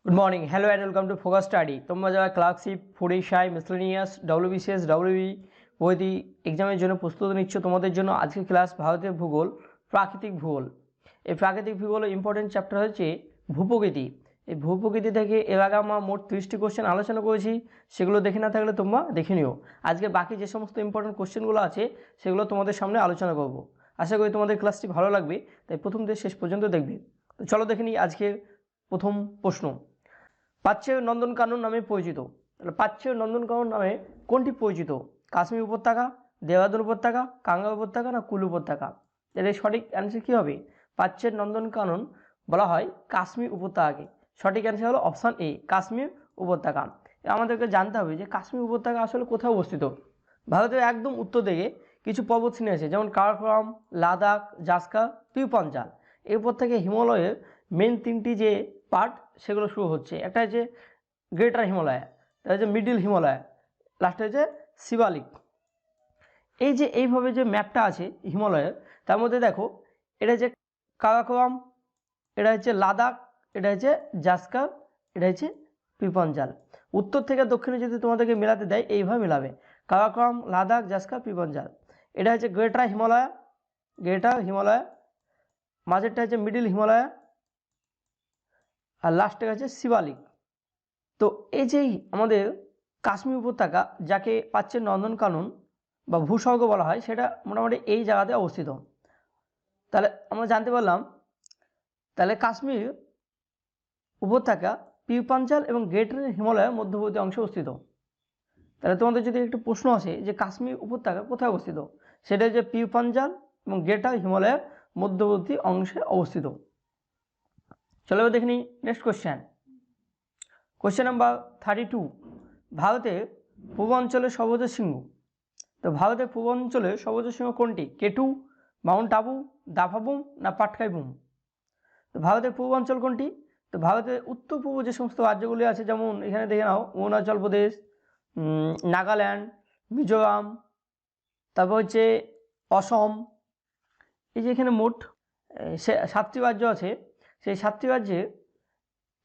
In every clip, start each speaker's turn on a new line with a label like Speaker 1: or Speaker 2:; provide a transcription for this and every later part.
Speaker 1: Good morning, hello and welcome to Focus Study. তোমরা যারা clerkship, ফুডেশাই, miscellaneous, WBCS, WB প্রভৃতি এক্সামের জন্য প্রস্তুতি নিচ্ছ, তোমাদের জন্য আজকের ক্লাস ভারতের ভূগোল, প্রাকৃতিক ভূগোল। এই প্রাকৃতিক ভূগোলের ইম্পর্টেন্ট চ্যাপ্টার হচ্ছে ভূপ্রকৃতি। এই ভূপ্রকৃতি থেকে এর আগে আমরা মোট 30টি কোশ্চেন আলোচনা করেছি, সেগুলো দেখে না থাকলে তোমরা দেখে নিও। আজকে বাকি যে সমস্ত ইম্পর্টেন্ট কোশ্চেনগুলো আছে সেগুলো তোমাদের সামনে আলোচনা করব। আশা করি তোমাদের ক্লাসটি ভালো লাগবে, তাই প্রথম থেকে শেষ পর্যন্ত দেখবে। তো চলো দেখে নিই আজকে প্রথম প্রশ্ন। প্রাচ্যের নন্দনকানন নামে পরিচিত। তাহলে প্রাচ্যের নন্দনকানন নামে কোনটি পরিচিত? কাশ্মীর উপত্যকা, দেহরাদুন উপত্যকা, কাঙ্গা উপত্যকা না কুলু উপত্যকা? এর সঠিক অ্যান্সার কী হবে? প্রাচ্যের নন্দনকানন বলা হয় কাশ্মীর উপত্যকাকে। সঠিক অ্যান্সার হলো অপশান এ, কাশ্মীর উপত্যকা। আমাদেরকে জানতে হবে যে কাশ্মীর উপত্যকা আসলে কোথায় অবস্থিত। ভারতের একদম উত্তর দিকে কিছু পর্বতশ্রেণী আছে, যেমন কারাকোরাম, লাদাখ, জাসকা, পিউপাঞ্জাল। এরপর থেকে হিমালয়ের মেন তিনটি যে পার্ট সেগুলো শুরু হচ্ছে। একটা হচ্ছে গ্রেটার হিমালয়, তার হচ্ছে মিডিল হিমালয়, লাস্টে হচ্ছে শিবালিক। এই যে এইভাবে যে ম্যাপটা আছে হিমালয়ের, তার মধ্যে দেখো এটা হচ্ছে কারাকোরাম, এটা হচ্ছে লাদাখ, এটা হচ্ছে জাসকার, এটা হচ্ছে পিপাঞ্জাল। উত্তর থেকে দক্ষিণে যদি তোমাদেরকে মেলাতে দেয় এইভাবে মেলাবে, কারাকোরাম, লাদাখ, জাসকার, পিপাঞ্জাল। এটা হচ্ছে গ্রেটার হিমালয়, মাঝেরটা হচ্ছে মিডিল হিমালয়, আর লাস্টে আছে শিবালিক। তো এই যে আমাদের কাশ্মীর উপত্যকা, যাকে প্রাচ্যের নন্দনকানন বা ভূস্বর্গ বলা হয়, সেটা মোটামুটি এই জায়গাতে অবস্থিত। তাহলে আমরা জানতে পারলাম, তাহলে কাশ্মীর উপত্যকা পিউপাঞ্জাল এবং গ্রেটার হিমালয়ের মধ্যবর্তী অংশে অবস্থিত। তাহলে তোমাদের যদি একটু প্রশ্ন আসে যে কাশ্মীর উপত্যকা কোথায় অবস্থিত, সেটা হচ্ছে পিউপাঞ্জাল এবং গ্রেটার হিমালয়ের মধ্যবর্তী অংশে অবস্থিত। চলো দেখে নিই নেক্সট কোশ্চেন। Question number 32। ভারতের পূর্বাঞ্চলের সর্বোচ্চ শৃঙ্গ। তো ভারতের পূর্বাঞ্চলের সর্বোচ্চ শৃঙ্গ কোনটি? কেটু, মাউন্ট আবু, দাফাবুম না পাটকাই বুম? তো ভারতের পূর্বাঞ্চল কোনটি? তো ভারতের উত্তর পূর্ব যে সমস্ত রাজ্যগুলি আছে, যেমন এখানে দেখে নাও অরুণাচল প্রদেশ, নাগাল্যান্ড, মিজোরাম, তারপর হচ্ছে অসম। এই যে এখানে মোট 7টি রাজ্য আছে। সেই 7টি রাজ্যে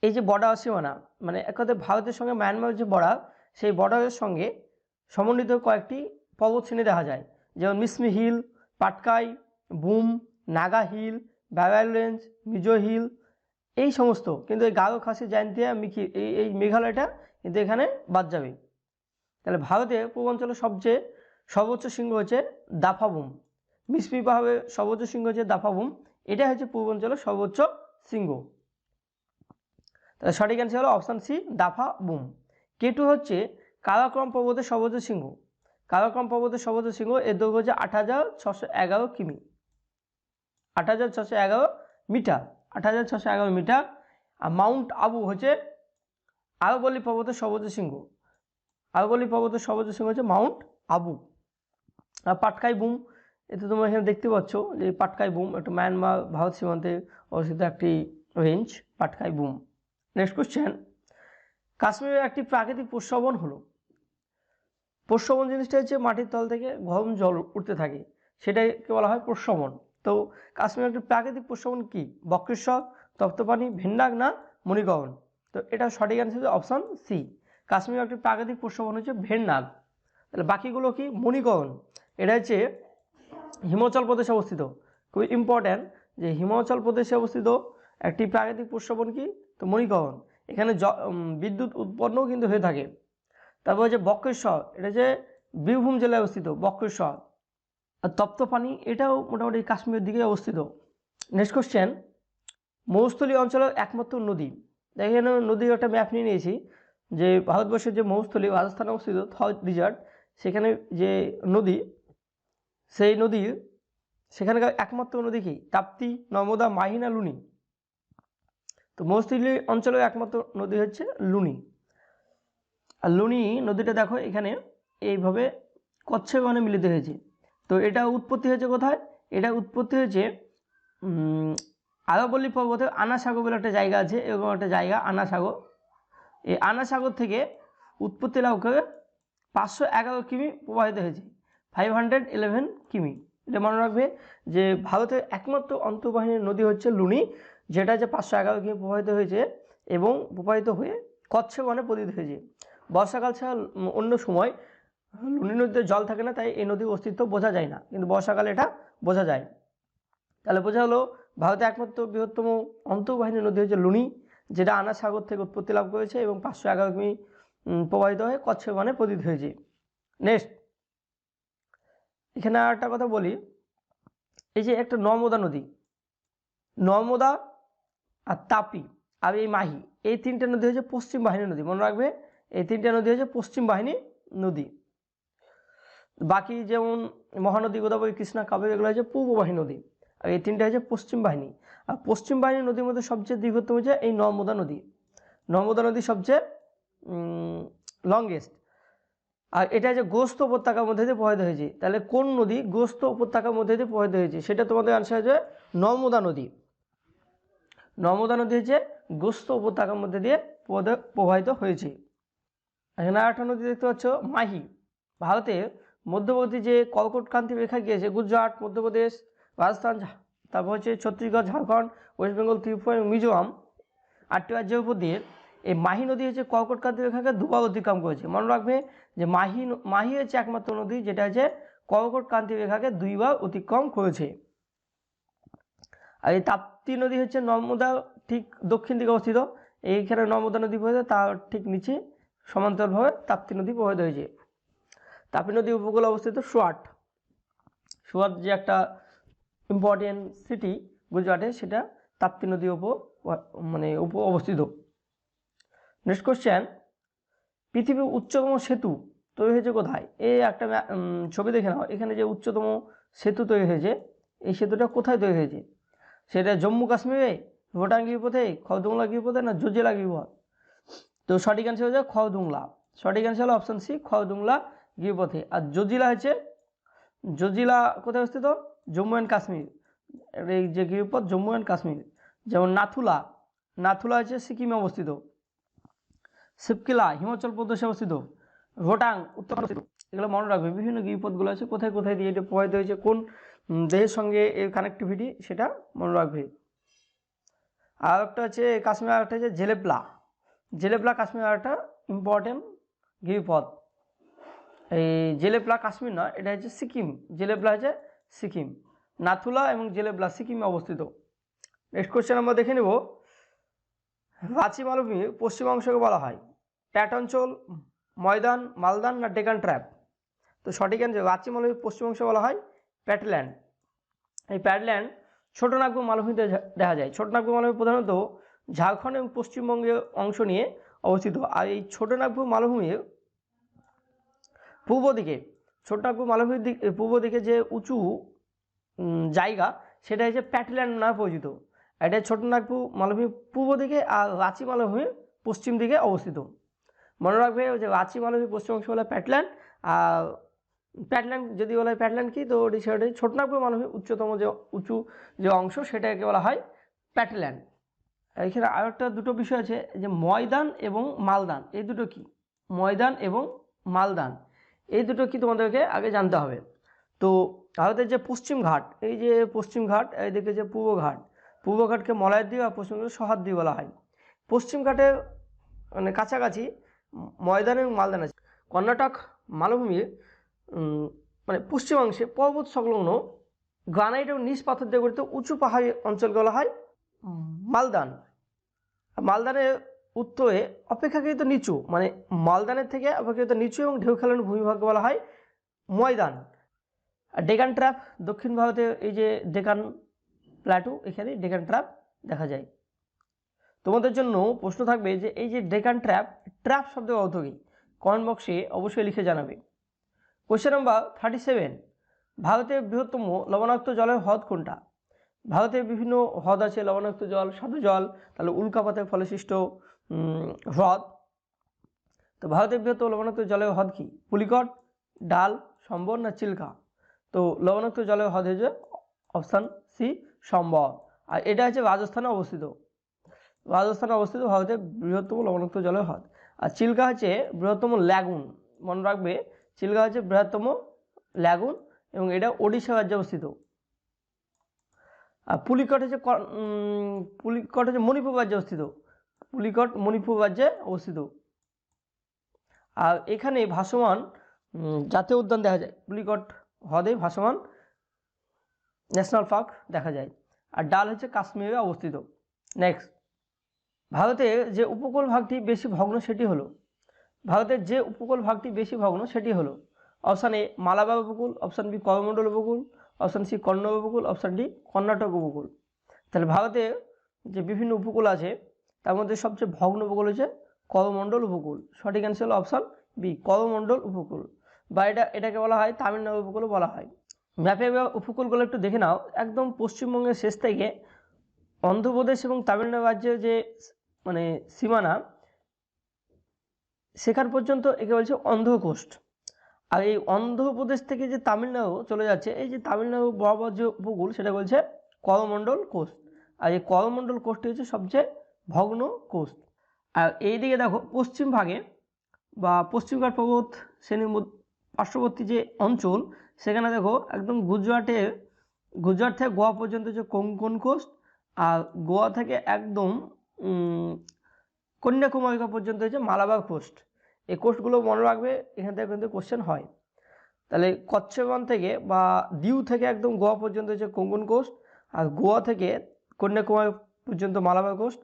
Speaker 1: এই যে বর্ডার সীমানা, মানে এক কথায় ভারতের সঙ্গে মায়ানমারের যে বর্ডার, সেই বর্ডারের সঙ্গে সমন্বিত কয়েকটি পর্বতশ্রেণী দেখা যায়, যেমন Mishmi hill, Patkai Bum, Naga hill, Barail range, Mizo hill, এই সমস্ত। কিন্তু এই গারো, খাসি, জয়ন্তিয়া, মিকি, এই মেঘালয়টা কিন্তু এখানে বাদ যাবে। তাহলে ভারতের পূর্বাঞ্চলের সবচেয়ে সর্বোচ্চ শৃঙ্গ হচ্ছে দাফাবুম। মিসমি পাহাড়ের সর্বোচ্চ শৃঙ্গ হচ্ছে দাফাবুম। এটা হচ্ছে পূর্বাঞ্চলের সর্বোচ্চ শৃঙ্গ। তাহলে সঠিক অ্যান্সার হলো অপশান সি, দাফাবুম। কেটু হচ্ছে কারাকোরাম পর্বতের সর্বোচ্চ শৃঙ্গ। কারাকোরাম পর্বতের সর্বোচ্চ শৃঙ্গ, এর দৈর্ঘ্য হচ্ছে 8611 কিমি, 8611 মিটার, 8611 মিটার। আর মাউন্ট আবু হচ্ছে আরাবল্লী পর্বতের সর্বোচ্চ শৃঙ্গ। আরাবল্লী পর্বতের সর্বোচ্চ শৃঙ্গ হচ্ছে মাউন্ট আবু। আর পাটকাই বুম, এতে তোমরা এখানে দেখতে পাচ্ছ যে পাটকাই বুম একটা মায়ানমার ভারত সীমান্তে অবস্থিত একটি range, Patkai broom. Next question. কাশ্মীরের একটি প্রাকৃতিক প্রস্রবণ হলো। প্রস্রবণ জিনিসটা হচ্ছে মাটির তল থেকে গরম জল উঠতে থাকে, সেটাকে বলা হয় প্রস্রবণ। তো কাশ্মীরের একটি প্রাকৃতিক প্রস্রবণ কি? বক্রেশ্বর, তপ্তপানি, ভেন্নাগ না মণিকরণ? তো এটা সঠিক অ্যান্সার হচ্ছে অপশান সি। কাশ্মীরের একটি প্রাকৃতিক প্রস্রবণ হচ্ছে ভেন্নাগ। তাহলে বাকিগুলো কি? মণিকরণ। এটা হচ্ছে হিমাচল প্রদেশে অবস্থিত। খুবই ইম্পর্ট্যান্ট যে হিমাচল প্রদেশে অবস্থিত একটি প্রাকৃতিক প্রস্রবণ কি? তো মণিকরণ। এখানে বিদ্যুৎ উৎপন্নও কিন্তু হয়ে থাকে। তারপর হচ্ছে বক্রেশ্বর, এটা হচ্ছে বীরভূম জেলায় অবস্থিত বক্রেশ্বর। আর তপ্তপানি, এটাও মোটামুটি কাশ্মীরের দিকে অবস্থিত। Next question. মরুস্থলী অঞ্চলের একমাত্র নদী। দেখেন নদীর একটা ম্যাপ নিয়ে নিয়েছি, যে ভারতবর্ষের যে মরুস্থলী রাজস্থানে অবস্থিত থর ডিজার্ট, সেখানে যে নদী, সেই নদীর সেখানকার একমাত্র নদী কি? তাপ্তি, নর্মদা, মাহি না লুনি? তো মরুস্থলী অঞ্চলের একমাত্র নদী হচ্ছে লুনি। আর লুনি নদীটা দেখো এখানে এইভাবে কচ্ছ বনে মিলিত হয়েছে। তো এটা উৎপত্তি হয়েছে কোথায়? এটা উৎপত্তি হয়েছে আরাবল্লী পর্বতের আনাসাগর বলে একটা জায়গা আছে, এরকম একটা জায়গা আনাসাগর। এই আনাসাগর থেকে উৎপত্তি লাভ করে 511 কিমি প্রবাহিত হয়েছে, 511 কিমি। এটা মনে রাখবে যে ভারতের একমাত্র অন্তর্বাহিনী নদী হচ্ছে লুনি, যেটা হচ্ছে 511 কিমি প্রবাহিত হয়েছে এবং প্রবাহিত হয়ে কচ্ছ বনে পতিত হয়েছে। বর্ষাকাল ছাড়া অন্য সময় লুনি নদীতে জল থাকে না, তাই এই নদীর অস্তিত্ব বোঝা যায় না, কিন্তু বর্ষাকালে এটা বোঝা যায়। তাহলে বোঝা হলো ভারতের একমাত্র বৃহত্তম অন্তর্বাহিনী নদী হচ্ছে লুনি, যেটা আনা সাগর থেকে উৎপত্তি লাভ করেছে এবং 511 কিমি প্রবাহিত হয়ে কচ্ছ বনে পতিত হয়েছে। নেক্সট, এখানে আর একটা কথা বলি, এই যে একটা নর্মদা নদী, নর্মদা আর তাপি আর এই মাহি, এই তিনটা নদী হচ্ছে পশ্চিম বাহিনী নদী। মনে রাখবে এই তিনটা নদী হচ্ছে পশ্চিম বাহিনী নদী। বাকি যেমন মহানদী, গোদাবরী, কৃষ্ণা, কাবেরী এগুলো হচ্ছে পূর্ব বাহিনী নদী, আর এই তিনটা হচ্ছে পশ্চিম বাহিনী। আর পশ্চিম বাহিনী নদীর মধ্যে সবচেয়ে দীর্ঘতম হচ্ছে এই নর্মদা নদী। নর্মদা নদী সবচেয়ে লংগেস্ট, আর এটা যে গোস্ত উপত্যকার মধ্যে দিয়ে প্রবাহিত হয়েছে। তাহলে কোন নদী গোস্ত উপত্যকার মধ্যে দিয়ে প্রবাহিত হয়েছে, সেটা তোমাদের আনসার হচ্ছে নর্মদা নদী। নর্মদা নদী হচ্ছে গোস্ত উপত্যকার মধ্যে দিয়ে প্রবাহিত হয়েছে। এখানে আরেকটা নদী দেখতে পাচ্ছ মাহি। ভারতের মধ্যবর্তী যে কর্কটক্রান্তি রেখা গিয়েছে গুজরাট, মধ্যপ্রদেশ, রাজস্থান, তারপর হচ্ছে ছত্তিশগড়, ঝাড়খণ্ড, ওয়েস্ট বেঙ্গল, ত্রিপুরা এবং মিজোরাম, 8টি রাজ্যের উপর দিয়ে এই মাহি নদী হচ্ছে কর্কটক্রান্তি রেখাকে দুবার অতিক্রম করেছে। মনে রাখবে যে মাহি হচ্ছে একমাত্র নদী যেটা হচ্ছে কর্কটক্রান্তি রেখাকে 2বার অতিক্রম করেছে। আর এই তাপ্তি নদী হচ্ছে নর্মদা ঠিক দক্ষিণ দিকে অবস্থিত। এইখানে নর্মদা নদী প্রবাহিত, তার ঠিক নিচে সমান্তরালভাবে তাপ্তি নদী প্রবাহিত হয়েছে। তাপি নদী উপকূলে অবস্থিত সুরাট, সুরাট যে একটা ইম্পর্টেন্ট সিটি গুজরাটে, সেটা তাপ্তি নদীর উপর অবস্থিত। নেক্সট কোশ্চেন, পৃথিবীর উচ্চতম সেতু তৈরি হয়েছে কোথায়? এই একটা ছবি দেখে নাও, এখানে যে উচ্চতম সেতু তৈরি হয়েছে, এই সেতুটা কোথায় তৈরি হয়েছে? সেটা জম্মু কাশ্মীরে, ভুটান গিরিপথে, খরদুংলা গিরিপথে না জজিলা গিরিপথ? তো সঠিক অ্যান্সার হচ্ছে খরদুংলা। সঠিক অ্যান্সার হলো অপশন সি, খরদুংলা গিরিপথে। আর জজিলা হচ্ছে, জজিলা কোথায় অবস্থিত? জম্মু অ্যান্ড কাশ্মীর। এই যে গিরিপথ জম্মু অ্যান্ড কাশ্মীর। যেমন নাথুলা, নাথুলা হচ্ছে সিকিমে অবস্থিত। শিবকিলা হিমাচল প্রদেশে অবস্থিত। রোটাং উত্তরাখণ্ড অবস্থিত। এগুলো মনে রাখবে, বিভিন্ন গিরিপথগুলো আছে, কোথায় কোথায় দিয়ে এটা প্রবাহিত হয়েছে, কোন দেশের সঙ্গে এর কানেক্টিভিটি, সেটা মনে রাখবে। আর একটা হচ্ছে কাশ্মীর, আর একটা হচ্ছে জেলেপলা। জেলেপলা কাশ্মীর আর একটা ইম্পর্টেন্ট গিরিপথ। এই জেলেপলা কাশ্মীর নয়, এটা হচ্ছে সিকিম। জেলেপলা হচ্ছে সিকিম। নাথুলা এবং জেলেপলা সিকিমে অবস্থিত। নেক্সট কোশ্চেন আমরা দেখে নেব, রাঁচি মালভূমির পশ্চিম অংশকে বলা হয় প্যাট অঞ্চল, ময়দান, মালদান না ডেকান ট্র্যাপ? তো সঠিক অ্যান্সার, রাঁচি মালভূমির পশ্চিম অংশকে বলা হয় প্যাটল্যান্ড। এই প্যাটল্যান্ড ছোটনাগপুর মালভূমিতে দেখা যায়। ছোটনাগপুর মালভূমি প্রধানত ঝাড়খণ্ড এবং পশ্চিমবঙ্গের অংশ নিয়ে অবস্থিত। আর এই ছোটনাগপুর মালভূমির পূর্ব দিকে, ছোটনাগপুর মালভূমির পূর্ব দিকে যে উঁচু জায়গা, সেটা হচ্ছে প্যাটল্যান্ড নামে পরিচিত। এটা ছোটনাগপুর মালভূমির পূর্ব দিকে, আর রাঁচি মালভূমির পশ্চিম দিকে অবস্থিত। মনে রাখবে যে রাঁচি মালভূমির পশ্চিম অংশ হলো প্যাটল্যান্ড, আর প্যাটল্যান্ড যদি বলা হয় প্যাটল্যান্ড কি, তো সেটা ছোটনাগপুর মালভূমির উচ্চতম যে উঁচু যে অংশ, সেটাকে বলা হয় প্যাটল্যান্ড। এখানে আর একটা দুটো বিষয় আছে, যে ময়দান এবং মালদান, এই দুটো কি? ময়দান এবং মালদান এই দুটো কি তোমাদেরকে আগে জানতে হবে। তো ভারতের যে পশ্চিম ঘাট, এই যে পশ্চিম ঘাট, এইদিকে যে পূর্ব ঘাট, পূর্ব ঘাটকে মলয়ের দ্বীপ আর পশ্চিম ঘাটকে সহার দ্বীপ বলা হয়। পশ্চিম ঘাটের কাছাকাছি ময়দান এবং মালদান আছে। কর্ণাটক মালভূমির পশ্চিমাংশে পর্বত সংলগ্ন গ্রানাইট এবং নিজ পাথর দিয়ে গঠিত উঁচু পাহাড়ি অঞ্চলকে বলা হয় মালদান। মালদানের উত্তরে অপেক্ষাকৃত নিচু, মালদানের থেকে অপেক্ষাকৃত নিচু এবং ঢেউ খেলানো ভূমিভাগকে বলা হয় ময়দান। আর ডেকান ট্র্যাপ, দক্ষিণ ভারতে এই যে ডেকান প্ল্যাটু, এখানে ডেকান ট্র্যাপ দেখা যায়। তোমাদের জন্য প্রশ্ন থাকবে যে এই যে ডেকান ট্র্যাপ, ট্র্যাপ শব্দের অর্থ কী? কমেন্ট বক্সে অবশ্যই লিখে জানাবে। কোয়েশ্চেন নাম্বার 37, ভারতের বৃহত্তম লবণাক্ত জলের হ্রদ কোনটা? ভারতের বিভিন্ন হ্রদ আছে, লবণাক্ত জল, স্বাদু জল, তাহলে উল্কাপাতের ফলে সৃষ্ট হ্রদ। তো ভারতের বৃহত্তম লবণাক্ত জলের হ্রদ কি? পুলিকট, ডাল, সম্বর না চিল্কা? তো লবণাক্ত জলের হ্রদ হচ্ছে অপশান সি, সম্বর। আর এটা হচ্ছে রাজস্থানে অবস্থিত। রাজস্থানে অবস্থিত ভারতের বৃহত্তম লবণাক্ত জলের হ্রদ। আর চিল্কা হচ্ছে বৃহত্তম ল্যাগুন। মনে রাখবে, চিল্কা হচ্ছে বৃহত্তম ল্যাগুন এবং এটা ওড়িশা রাজ্যে অবস্থিত। আর পুলিকট হচ্ছে মণিপুর রাজ্যে অবস্থিত। পুলিকট মণিপুর রাজ্যে অবস্থিত। আর এখানে ভাসমান জাতীয় উদ্যান দেখা যায়, পুলিকট হ্রদে ভাসমান ন্যাশনাল পার্ক দেখা যায়। আর ডাল হচ্ছে কাশ্মীরে অবস্থিত। নেক্সট, ভারতের যে উপকূল ভাগটি বেশি ভগ্ন সেটি হলো, ভারতের যে উপকূল ভাগটি বেশি ভগ্ন সেটি হলো অপশান এ মালাবার উপকূল, অপশান বি করমণ্ডল উপকূল, অপশান সি কন্নড় উপকূল, অপশান ডি কর্ণাটক উপকূল। তাহলে ভারতের যে বিভিন্ন উপকূল আছে তার মধ্যে সবচেয়ে ভগ্ন উপকূল হচ্ছে করমণ্ডল উপকূল। সঠিক অ্যান্সার হলো অপশান বি করমণ্ডল উপকূল, বা এটাকে বলা হয় তামিলনাড়ু উপকূলও বলা হয়। ম্যাপে উপকূলগুলো একটু দেখে নাও। একদম পশ্চিমবঙ্গের শেষ থেকে অন্ধ্রপ্রদেশ এবং তামিলনাড়ু রাজ্যের যে মানে সীমানা সেখান পর্যন্ত একে বলছে অন্ধ্র কোস্ট। আর এই অন্ধ্রপ্রদেশ থেকে যে তামিলনাড়ু চলে যাচ্ছে, এই যে তামিলনাড়ু বরাবর যে উপকূল সেটা বলছে করমণ্ডল কোস্ট। আর এই করমণ্ডল কোস্টটি হচ্ছে সবচেয়ে ভগ্ন কোস্ট। আর এই দিকে দেখো পশ্চিম ভাগে বা পশ্চিমঘাট পর্বত শ্রেণীর পার্শ্ববর্তী যে অঞ্চল সেখানে দেখো একদম গুজরাট থেকে গোয়া পর্যন্ত যে কোঙ্কন কোস্ট, আর গোয়া থেকে একদম কন্যাকুমারী পর্যন্ত হচ্ছে মালাবার কোস্ট। এই কোস্টগুলো মনে রাখবে, এখান থেকে কিন্তু কোশ্চেন হয়। তাহলে কচ্ছবন থেকে বা দিউ থেকে একদম গোয়া পর্যন্ত হচ্ছে কোঙ্কন কোস্ট, আর গোয়া থেকে কন্যাকুমারী পর্যন্ত মালাবার কোস্ট।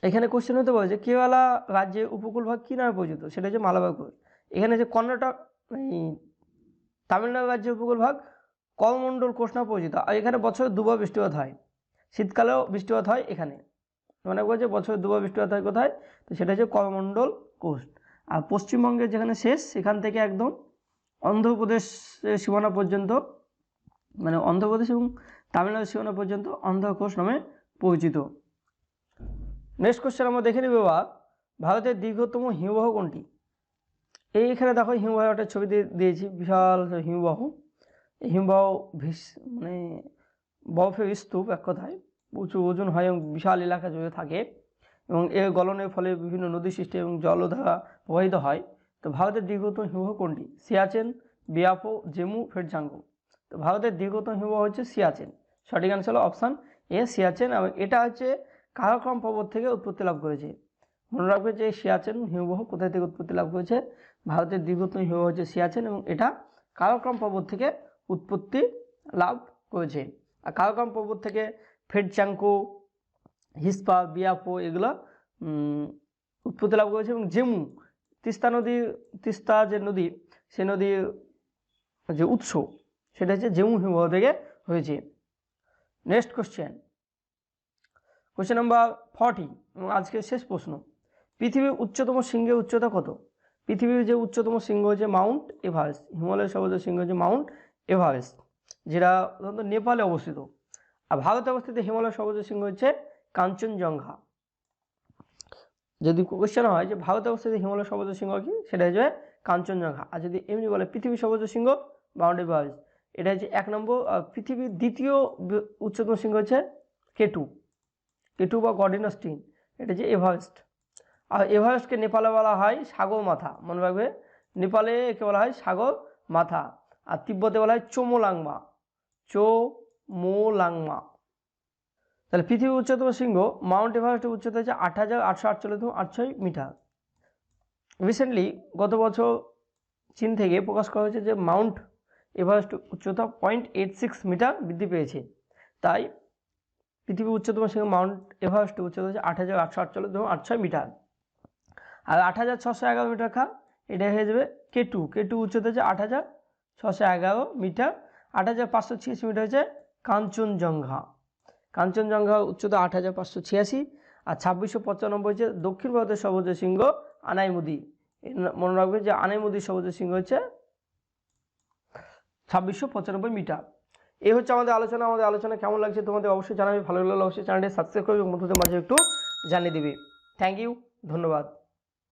Speaker 1: এখানে কোশ্চেন হতে পারে যে কেরালা রাজ্যের উপকূলভাগ কী নামে পরিচিত, সেটা হচ্ছে মালাবার কোস্ট। এখানে যে কর্ণাটক তামিলনাড়ু রাজ্যের উপকূলভাগ করমণ্ডল কোস্ট নামে পরিচিত। আর এখানে বছরে দুবার বৃষ্টিপাত হয়, শীতকালেও বৃষ্টিপাত হয় এখানে। মনে করছে বছরে দুবার বৃষ্টিপাত হয় কোথায়, তো সেটা হচ্ছে করমণ্ডল কোস্ট। আর পশ্চিমবঙ্গের যেখানে শেষ সেখান থেকে একদম অন্ধ্রপ্রদেশের সীমানা পর্যন্ত, মানে অন্ধ্রপ্রদেশ এবং তামিলনাড়ুর সীমানা পর্যন্ত অন্ধ্র কোস্ট নামে পরিচিত। নেক্সট কোশ্চেন আমরা দেখে নেব, ভারতের দীর্ঘতম হিমবাহ কোনটি? এইখানে দেখো হিমবাহ একটা ছবি দিয়েছি, বিশাল হিমবাহ। এই হিমবাহ মানে বরফের স্তূপ এক কথায়, প্রচুর ওজন হয় এবং বিশাল এলাকা জুড়ে থাকে, এবং এর গলনের ফলে বিভিন্ন নদী সৃষ্টি এবং জলধারা প্রবাহিত হয়। তো ভারতের দীর্ঘতম হিমবাহ কোনটি? সিয়াচেন, বিয়াপো, জেমু, ফেরজাঙ্গো। তো ভারতের দীর্ঘতম হিমবাহ হচ্ছে সিয়াচেন। সঠিক অ্যান্সার হলো অপশান এ সিয়াচেন, এবং এটা হচ্ছে কারাকোরাম পর্বত থেকে উৎপত্তি লাভ করেছে। মনে রাখবে যে সিয়াচেন হিমবাহ কোথায় থেকে উৎপত্তি লাভ করেছে? ভারতের দীর্ঘতম হিমবাহ হচ্ছে সিয়াচেন, এবং এটা কারাকোরাম পর্বত থেকে উৎপত্তি লাভ করেছে। আর কারাকোরাম পর্বত থেকে ফেরজাঙ্গো, হিসপা, বিয়াপো এগুলো উৎপত্তি লাভ করেছে। এবং জেমু, তিস্তা যে নদী, সে নদীর যে উৎস সেটা হচ্ছে জেমু হিমবাহ থেকে হয়েছে। নেক্সট কোশ্চেন নাম্বার 40 এবং আজকের শেষ প্রশ্ন। পৃথিবীর উচ্চতম শৃঙ্গের উচ্চতা কত? পৃথিবীর যে উচ্চতম শৃঙ্গ হচ্ছে মাউন্ট এভারেস্ট। হিমালয়ের সর্বোচ্চ শৃঙ্গ হচ্ছে মাউন্ট এভারেস্ট, যেটা সাধারণত নেপালে অবস্থিত। আর ভারতে অবস্থিত হিমালয়ের সর্বোচ্চ শৃঙ্গ হচ্ছে কাঞ্চনজঙ্ঘা। যদি কোশ্চেন হয় যে ভারতে অবস্থিত হিমালয়ের সর্বোচ্চ শৃঙ্গ কি, সেটা হচ্ছে কাঞ্চনজঙ্ঘা। আর যদি এমনি বলে পৃথিবীর সর্বোচ্চ শৃঙ্গ মাউন্ট এভারেস্ট, এটা হচ্ছে 1 নম্বর। আর পৃথিবীর দ্বিতীয় উচ্চতম শৃঙ্গ হচ্ছে কেটু বা গর্ডিনাস্টিন, এটা হচ্ছে এভারেস্ট। আর এভারেস্টকে নেপালে বলা হয় সাগর মাথা, মনে রাখবে। নেপালে একে বলা হয় সাগর মাথা। আর তিব্বতে বলা হয় চোমোলাংমা। তাহলে পৃথিবীর উচ্চতম শৃঙ্গ মাউন্ট এভারেস্টের উচ্চতা হচ্ছে 8848.86 মিটার। রিসেন্টলি গত বছর চীন থেকে প্রকাশ করা হয়েছে যে মাউন্ট এভারেস্টের উচ্চতা 0.86 মিটার বৃদ্ধি পেয়েছে। তাই পৃথিবীর উচ্চতম শৃঙ্গ মাউন্ট এভারেস্টের উচ্চতা হচ্ছে 8848.86 মিটার। আর 8611 মিটার এটা হয়ে যাবে কেটু উচ্চতা হচ্ছে 8611 মিটার। 8586 মিটার হচ্ছে কাঞ্চনজঙ্ঘা উচ্চতা 8586। আর 2695 হচ্ছে দক্ষিণ ভারতের সর্বোচ্চ শৃঙ্গ আনাইমুদি। মনে রাখবে যে আনাইমুদির সর্বোচ্চ শৃঙ্গ হচ্ছে 2695 মিটার। এই হচ্ছে আমাদের আলোচনা কেমন লাগছে তোমাদের অবশ্যই জানাবে। ভালো লাগলে অবশ্যই চ্যানেলটি সাবস্ক্রাইব করবে এবং বন্ধুদের মাঝে একটু জানিয়ে দিবে। থ্যাংক ইউ, ধন্যবাদ।